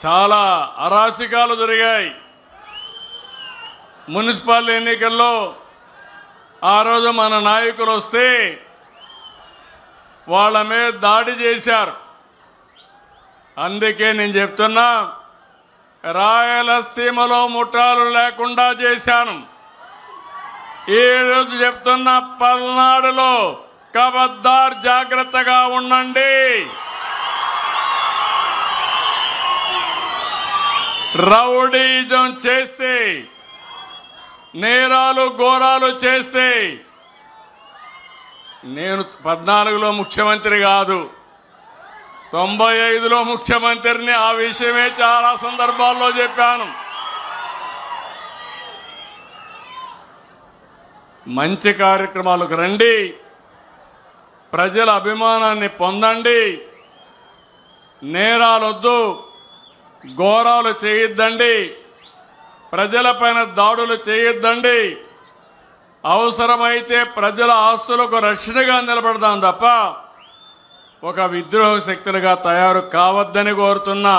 చాలా అరాచకాలు జరిగాయి. మున్సిపల్ ఎన్నికల్లో ఆ రోజు మన నాయకులు వస్తే వాళ్ళ మీద దాడి చేశారు. అందుకే నేను చెప్తున్నా, రాయలసీమలో ముఠాలు లేకుండా చేశాను. ఈ రోజు చెప్తున్నా, పల్నాడులో ఖబర్దార్ జాగ్రత్తగా ఉండండి. రౌడీజం చేసి నేరాలు ఘోరాలు చేసి, నేను 14లో ముఖ్యమంత్రి కాదు, 95లో ముఖ్యమంత్రిని. ఆ విషయమే చాలా సందర్భాల్లో చెప్పాను. మంచి కార్యక్రమాలకు రండి, ప్రజల అభిమానాన్ని పొందండి, నేరాలొద్దు, ఘోరాలు చేయొద్దండి, ప్రజలపైన దాడులు చేయొద్దండి. అవసరమైతే ప్రజల ఆస్తులకు రక్షణగా నిలబడదాం తప్ప ఒక విద్రోహ శక్తులుగా తయారు కావద్దని కోరుతున్నా.